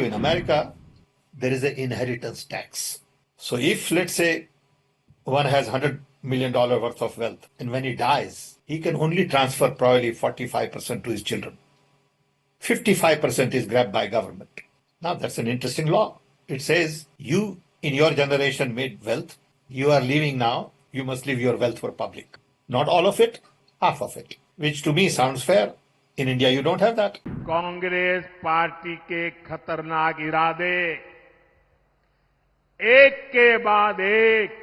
In America, there is an inheritance tax. So if, let's say, one has $100 million worth of wealth, and when he dies, he can only transfer probably 45% to his children. 55% is grabbed by government. Now that's an interesting law. It says you in your generation made wealth, you are leaving now, you must leave your wealth for public. Not all of it, half of it, which to me sounds fair. In India, you don't have that. Congress party के खतरनाक इरादे एक के बाद एक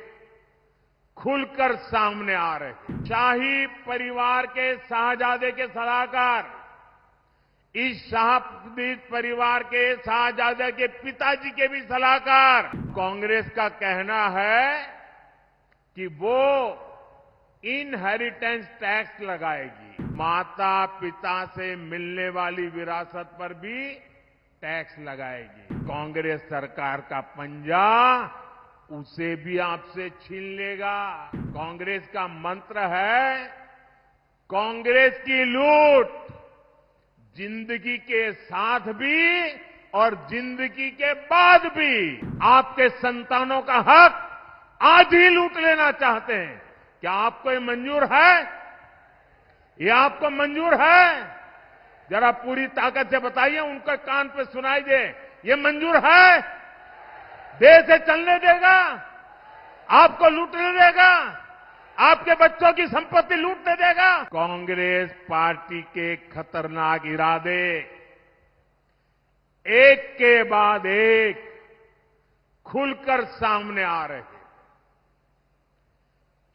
खुलकर सामने आ रहे हैं। शाही परिवार के शाहजादे के सलाहकार, इस शाहबदीद परिवार के शाहजादे के पिताजी के भी सलाहकार, कांग्रेस का कहना है कि वो इनहेरिटेंस टैक्स लगाएगी। माता पिता से मिलने वाली विरासत पर भी टैक्स लगाएगी। कांग्रेस सरकार का पंजा उसे भी आपसे छीन लेगा। कांग्रेस का मंत्र है, कांग्रेस की लूट जिंदगी के साथ भी और जिंदगी के बाद भी। आपके संतानों का हक आज ही लूट लेना चाहते हैं। क्या आपको ये मंजूर है? ये आपको मंजूर है? जरा पूरी ताकत से बताइए, उनके कान पे सुनाई दे। ये मंजूर है? देश से चलने देगा? आपको लूटने देगा? आपके बच्चों की संपत्ति लूटने देगा? कांग्रेस पार्टी के खतरनाक इरादे एक के बाद एक खुलकर सामने आ रहे हैं।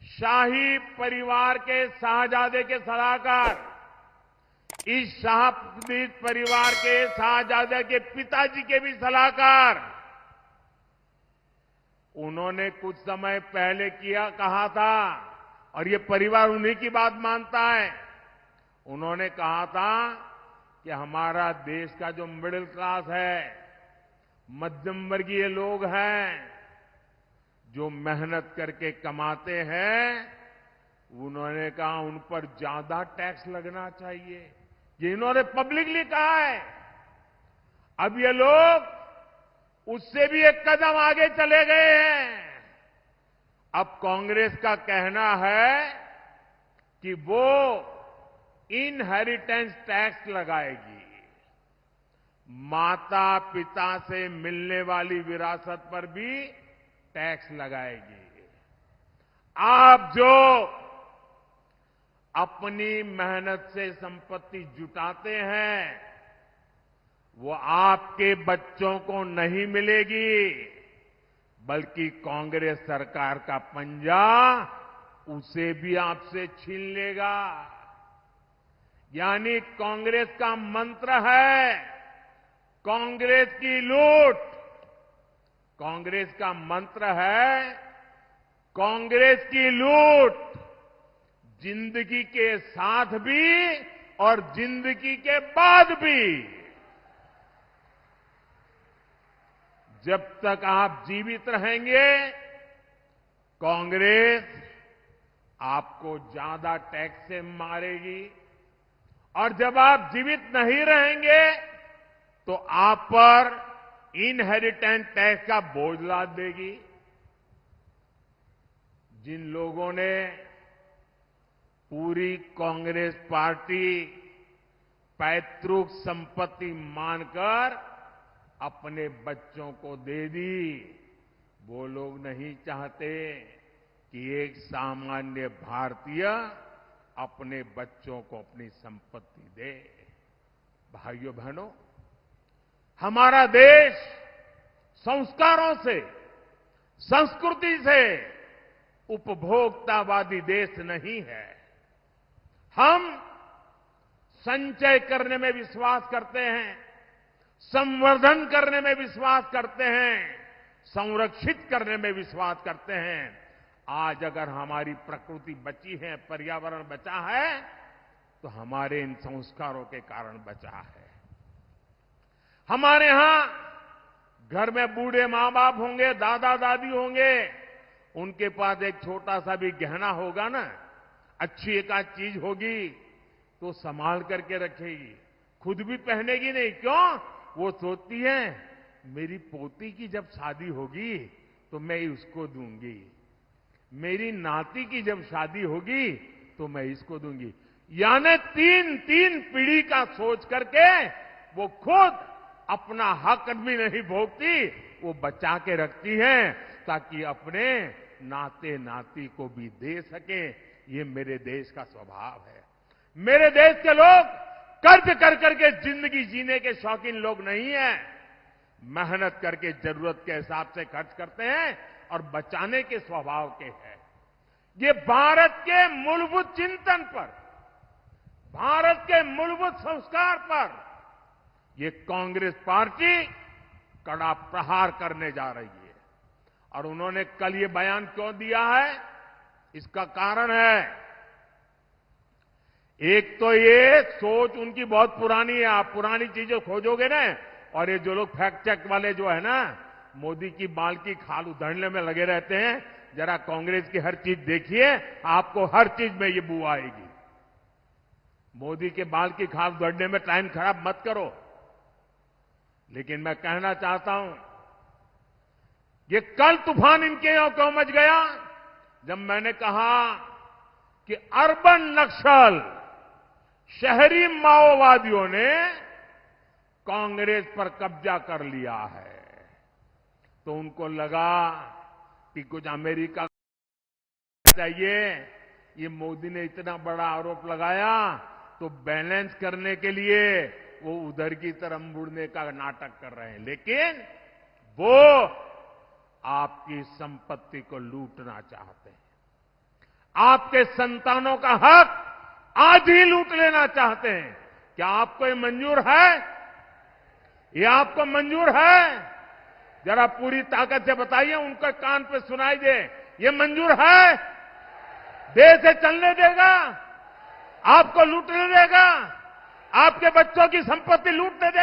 शाही परिवार के शाहजादे के सलाहकार, इस शाहबदीद परिवार के शाहजादे के पिताजी के भी सलाहकार, उन्होंने कुछ समय पहले कहा था, और ये परिवार उन्हीं की बात मानता है। उन्होंने कहा था कि हमारा देश का जो मिडिल क्लास है, मध्यम वर्गीय लोग हैं, जो मेहनत करके कमाते हैं, उन्होंने कहा उन पर ज्यादा टैक्स लगना चाहिए। ये इन्होंने पब्लिकली कहा है। अब ये लोग उससे भी एक कदम आगे चले गए हैं। अब कांग्रेस का कहना है कि वो इनहेरिटेंस टैक्स लगाएगी। माता पिता से मिलने वाली विरासत पर भी टैक्स लगाएगी। आप जो अपनी मेहनत से संपत्ति जुटाते हैं, वो आपके बच्चों को नहीं मिलेगी, बल्कि कांग्रेस सरकार का पंजा उसे भी आपसे छीन लेगा। यानी कांग्रेस का मंत्र है, कांग्रेस की लूट। कांग्रेस का मंत्र है, कांग्रेस की लूट जिंदगी के साथ भी और जिंदगी के बाद भी। जब तक आप जीवित रहेंगे, कांग्रेस आपको ज्यादा टैक्स से मारेगी, और जब आप जीवित नहीं रहेंगे तो आप पर इनहेरिटेंस टैक्स का बोझ लाद देगी। जिन लोगों ने पूरी कांग्रेस पार्टी पैतृक संपत्ति मानकर अपने बच्चों को दे दी, वो लोग नहीं चाहते कि एक सामान्य भारतीय अपने बच्चों को अपनी संपत्ति दे। भाइयों बहनों, हमारा देश संस्कारों से, संस्कृति से उपभोक्तावादी देश नहीं है। हम संचय करने में विश्वास करते हैं, संवर्धन करने में विश्वास करते हैं, संरक्षित करने में विश्वास करते हैं। आज अगर हमारी प्रकृति बची है, पर्यावरण बचा है, तो हमारे इन संस्कारों के कारण बचा है। हमारे यहां घर में बूढ़े मां बाप होंगे, दादा दादी होंगे, उनके पास एक छोटा सा भी गहना होगा ना, अच्छी एक आध चीज होगी, तो संभाल करके रखेगी, खुद भी पहनेगी नहीं। क्यों? वो सोचती है मेरी पोती की जब शादी होगी तो मैं उसको दूंगी, मेरी नाती की जब शादी होगी तो मैं इसको दूंगी। यानी तीन तीन पीढ़ी का सोच करके वो खुद अपना हक भी नहीं भोगती, वो बचा के रखती है ताकि अपने नाते नाती को भी दे सके। ये मेरे देश का स्वभाव है। मेरे देश के लोग कर्ज कर करके जिंदगी जीने के शौकीन लोग नहीं हैं। मेहनत करके जरूरत के हिसाब से खर्च करते हैं और बचाने के स्वभाव के हैं। ये भारत के मूलभूत चिंतन पर, भारत के मूलभूत संस्कार पर ये कांग्रेस पार्टी कड़ा प्रहार करने जा रही है। और उन्होंने कल ये बयान क्यों दिया है, इसका कारण है, एक तो ये सोच उनकी बहुत पुरानी है। आप पुरानी चीजें खोजोगे ना, और ये जो लोग फैक्ट चेक वाले जो है ना, मोदी की बाल की खाल उधड़ने में लगे रहते हैं, जरा कांग्रेस की हर चीज देखिए, आपको हर चीज में ये बू आएगी। मोदी के बाल की खाल उधड़ने में टाइम खराब मत करो। लेकिन मैं कहना चाहता हूं, ये कल तूफान इनके यहां क्यों मच गया, जब मैंने कहा कि अर्बन नक्सल, शहरी माओवादियों ने कांग्रेस पर कब्जा कर लिया है, तो उनको लगा कि कुछ अमेरिका चाहिए। ये मोदी ने इतना बड़ा आरोप लगाया तो बैलेंस करने के लिए वो उधर की तरफ मुड़ने का नाटक कर रहे हैं। लेकिन वो आपकी संपत्ति को लूटना चाहते हैं, आपके संतानों का हक आज ही लूट लेना चाहते हैं। क्या आपको ये मंजूर है? ये आपको मंजूर है? जरा पूरी ताकत से बताइए, उनके कान पे सुनाई दे, ये मंजूर है? देश से चलने देगा? आपको लूटने देगा? आपके बच्चों की संपत्ति लूटने देगा?